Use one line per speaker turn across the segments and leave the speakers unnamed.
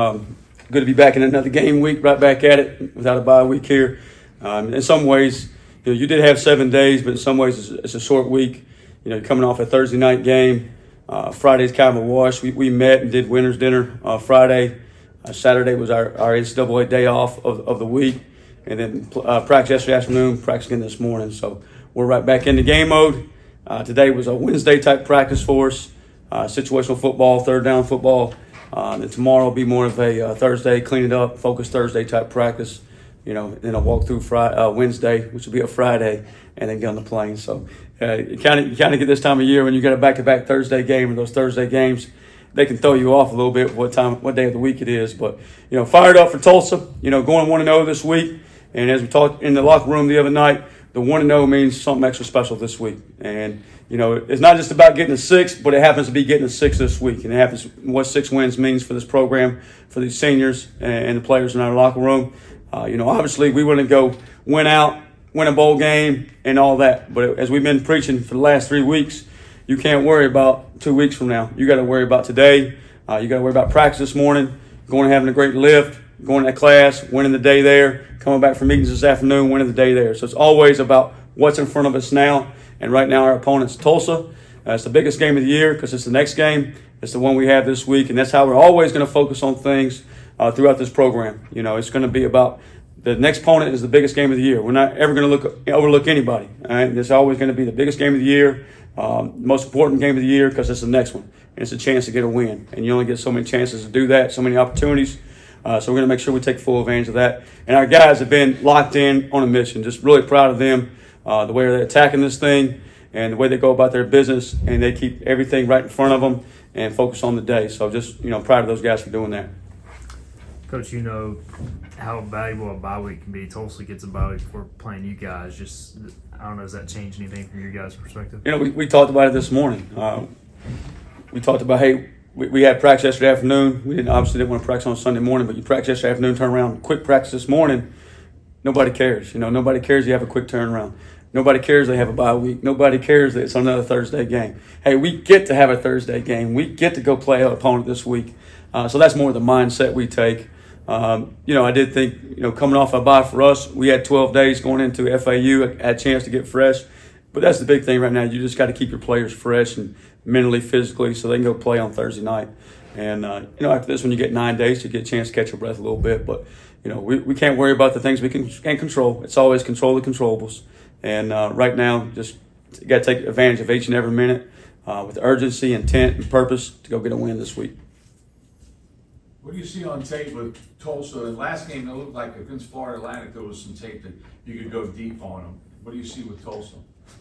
Good to be back in another game week, right back at it without a bye week here. In some ways, you did have 7 days, but in some ways it's a short week. Coming off a Thursday night game. Friday's kind of a wash. We met and did winner's dinner Friday. Saturday was our NCAA day off of the week. And then practice yesterday afternoon, practice again this morning. So we're right back into game mode. Today was a Wednesday type practice for us. Situational football, third down football. And tomorrow will be more of a Thursday, clean it up, focus Thursday type practice. Then a walk through Wednesday, which will be a Friday, and then get on the plane. So you kind of get this time of year when you got a back-to-back Thursday game, or those Thursday games, they can throw you off a little bit what day of the week it is. But fired up for Tulsa. Going 1-0 this week, and as we talked in the locker room the other night, the 1-0 means something extra special this week. And it's not just about getting a 6, but it happens to be getting a 6 this week. And it happens what 6 wins means for this program, for these seniors and the players in our locker room. Obviously we want to go win a bowl game and all that. But as we've been preaching for the last 3 weeks, you can't worry about 2 weeks from now. You got to worry about today. You got to worry about practice this morning, going and having a great lift, going to class, winning the day there, coming back from meetings this afternoon, winning the day there. So it's always about what's in front of us now. And right now our opponent's Tulsa. It's the biggest game of the year because it's the next game. It's the one we have this week. And that's how we're always going to focus on things throughout this program. It's going to be about the next opponent is the biggest game of the year. We're not ever going to overlook anybody. All right? It's always going to be the biggest game of the year, most important game of the year because it's the next one. And it's a chance to get a win. And you only get so many chances to do that, so many opportunities. So we're going to make sure we take full advantage of that. And our guys have been locked in on a mission. Just really proud of them, the way they're attacking this thing and the way they go about their business. And they keep everything right in front of them and focus on the day. So just, proud of those guys for doing that.
Coach, how valuable a bye week can be. Tulsa gets a bye week for playing you guys. Just, I don't know, does that change anything from your guys' perspective?
We talked about it this morning. We talked about, hey, we had practice yesterday afternoon. We obviously didn't want to practice on Sunday morning, but you practice yesterday afternoon, turn around, quick practice this morning. Nobody cares. Nobody cares you have a quick turnaround. Nobody cares they have a bye week. Nobody cares that it's another Thursday game. Hey, we get to have a Thursday game. We get to go play an opponent this week. So that's more the mindset we take. I did think, coming off a bye for us, we had 12 days going into FAU, had a chance to get fresh. But that's the big thing right now. You just got to keep your players fresh and mentally, physically, so they can go play on Thursday night. And, after this one, you get 9 days to get a chance to catch your breath a little bit. But, we can't worry about the things we can't control. It's always control the controllables. And right now, just got to take advantage of each and every minute with urgency, intent, and purpose to go get a win this week.
What do you see on tape with Tulsa? The last game, it looked like against Florida Atlantic, there was some tape that you could go deep on them. What do you see with Tulsa?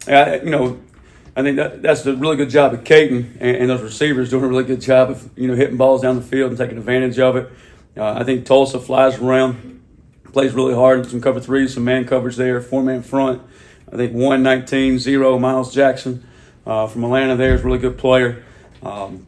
I think that's a really good job of Caden and those receivers doing a really good job of, hitting balls down the field and taking advantage of it. I think Tulsa flies around, plays really hard, some cover threes, some man coverage there, 4-man front. I think 1-19-0, Miles Jackson from Atlanta there is a really good player. And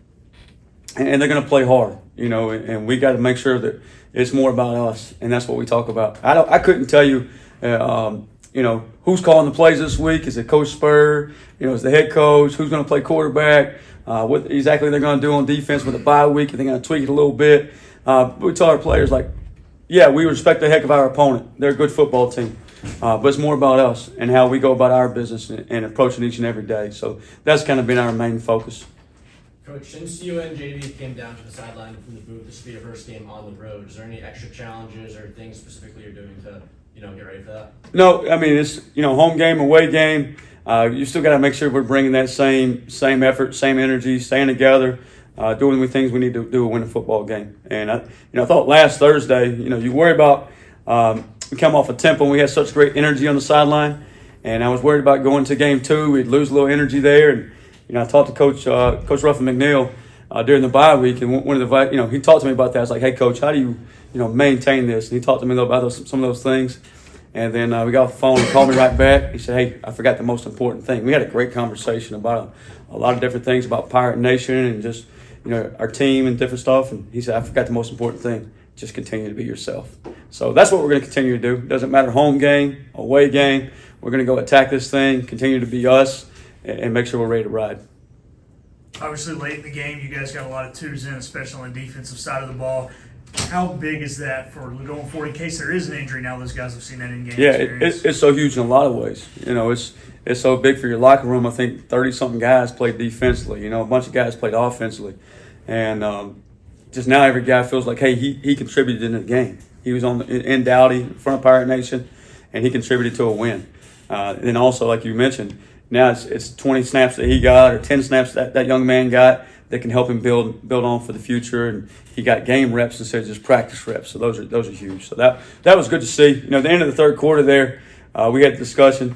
they're going to play hard, and we got to make sure that it's more about us, and that's what we talk about. I couldn't tell you, who's calling the plays this week. Is it Coach Spur? Is the head coach? Who's going to play quarterback? What exactly they're going to do on defense with a bye week? They're going to tweak it a little bit. We tell our players, we respect the heck of our opponent. They're a good football team. But it's more about us and how we go about our business and approaching each and every day. So that's kind of been our main focus.
Coach, since you and JD came down to the sideline from the booth, this will be your first game on the road. Is there any extra challenges or things specifically you're doing to, get ready for that?
No, it's, home game, away game. You still got to make sure we're bringing that same effort, same energy, staying together, doing the things we need to do to win a football game. And I thought last Thursday, you worry about we come off a tempo and we had such great energy on the sideline, and I was worried about going to game 2. We'd lose a little energy there, and I talked to Coach Ruffin McNeil during the bye week, and one of the he talked to me about that. I was like, "Hey, Coach, how do you maintain this?" And he talked to me about some of those things. And then we got off the phone and called me right back. He said, "Hey, I forgot the most important thing." We had a great conversation about a lot of different things about Pirate Nation and just our team and different stuff. And he said, "I forgot the most important thing. Just continue to be yourself." So that's what we're going to continue to do. It doesn't matter home game, away game. We're going to go attack this thing, continue to be us, and make sure we're ready to ride.
Obviously, late in the game, you guys got a lot of twos in, especially on the defensive side of the ball. How big is that for going forward in case there is an injury? Now those guys have seen that in-game
Yeah,
experience.
it's so huge in a lot of ways. It's so big for your locker room. I think 30-something guys played defensively. A bunch of guys played offensively. And just now every guy feels like, hey, he contributed in the game. He was in Dowdy, in front of Pirate Nation, and he contributed to a win. And also, like you mentioned, now it's 20 snaps that he got or 10 snaps that young man got that can help him build on for the future. And he got game reps instead of just practice reps. So those are huge. So that was good to see. At the end of the third quarter there, we had a discussion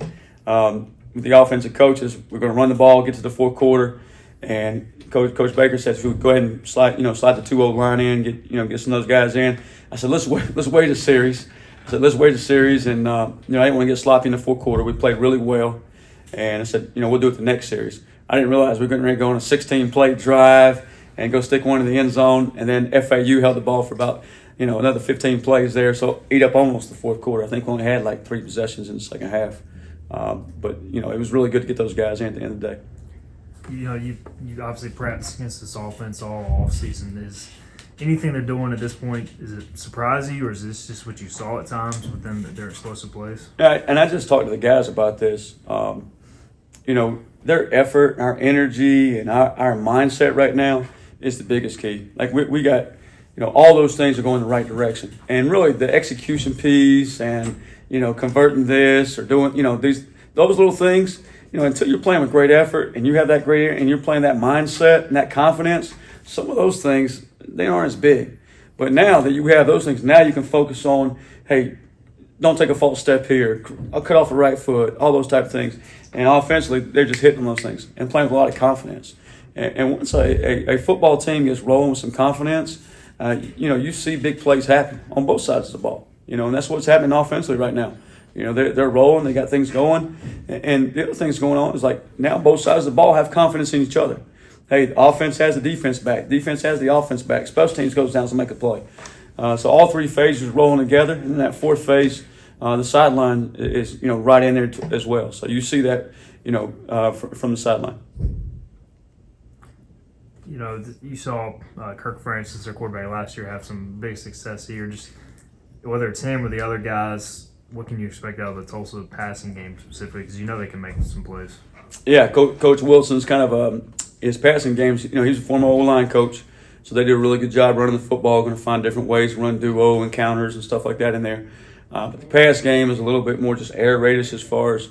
with the offensive coaches. We're going to run the ball, get to the fourth quarter, and Coach Baker says we'll go ahead and slide the 2-0 line in, get some of those guys in. I said let's wait a series. And I didn't want to get sloppy in the fourth quarter. We played really well, and I said we'll do it the next series. I didn't realize we were getting ready to go on a 16-play drive and go stick one in the end zone, and then FAU held the ball for about another 15 plays there, so eat up almost the fourth quarter. I think we only had like 3 possessions in the second half, but it was really good to get those guys in at the end of the day.
You obviously practice against this offense all off season. Is anything they're doing at this point, is it surprising you, or is this just what you saw at times with them, their explosive plays?
Yeah, and I just talked to the guys about this. Their effort, our energy, and our mindset right now is the biggest key. Like we got, all those things are going the right direction. And really the execution piece and, converting this or doing, those little things, until you're playing with great effort and you have that great, and you're playing that mindset and that confidence, some of those things, they aren't as big. But now that you have those things, now you can focus on, hey, don't take a false step here. I'll cut off the right foot, all those type of things. And offensively, they're just hitting those things and playing with a lot of confidence. And once a football team gets rolling with some confidence, you see big plays happen on both sides of the ball. And that's what's happening offensively right now. They're rolling, they got things going. And the other thing's going on is like now both sides of the ball have confidence in each other. Hey, the offense has the defense back. Defense has the offense back. Special teams goes down to make a play. So all 3 phases rolling together. And then that 4th phase, the sideline is, right in there as well. So you see that, from the sideline.
You saw Kirk Francis, their quarterback last year, have some big success here. Just whether it's him or the other guys, what can you expect out of the Tulsa passing game specifically? Because they can make some plays.
Yeah, Coach Wilson's kind of his passing games. He's a former O-line coach, so they do a really good job running the football. Going to find different ways to run duo and counters and stuff like that in there. But the pass game is a little bit more just air raided as far as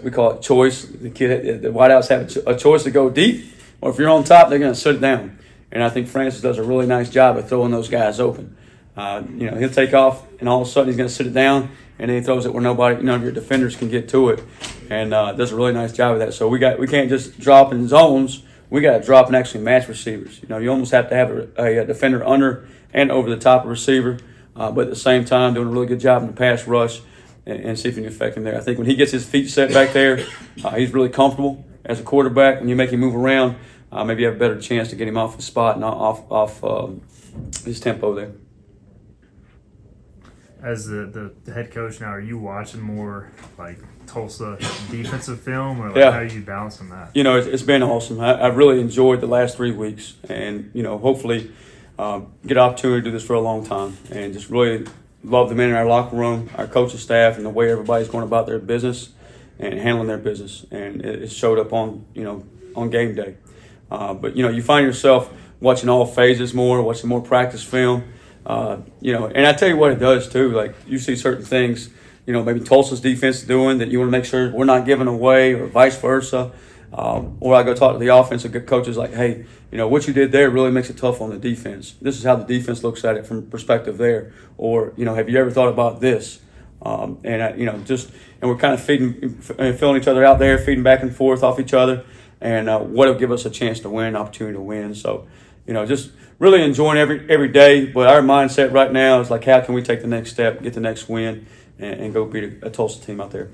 we call it choice. The wideouts have a choice to go deep, or if you're on top, they're going to sit down. And I think Francis does a really nice job of throwing those guys open. He'll take off, and all of a sudden he's going to sit it down, and then he throws it where none of your defenders can get to it, and does a really nice job of that. So we can't just drop in zones. We got to drop and actually match receivers. You almost have to have a defender under and over the top of receiver, but at the same time doing a really good job in the pass rush and see if you can affect him there. I think when he gets his feet set back there, he's really comfortable as a quarterback. When you make him move around, maybe you have a better chance to get him off his spot and off his tempo there.
As the head coach now, are you watching more like Tulsa defensive film, or how are you balancing that?
It's been awesome. I've really enjoyed the last 3 weeks, and hopefully get an opportunity to do this for a long time, and just really love the men in our locker room, our coaching staff, and the way everybody's going about their business and handling their business, and it showed up on game day. But you find yourself watching all phases more, watching more practice film. And I tell you what it does too. Like you see certain things, maybe Tulsa's defense is doing that you want to make sure we're not giving away, or vice versa. Or I go talk to the offensive coaches like, hey, what you did there really makes it tough on the defense. This is how the defense looks at it from perspective there. Or, have you ever thought about this? And we're kind of filling each other out there, feeding back and forth off each other, and what'll give us a chance to win, opportunity to win. So, just really enjoying every day. But our mindset right now is like, how can we take the next step, get the next win, and go beat a Tulsa team out there?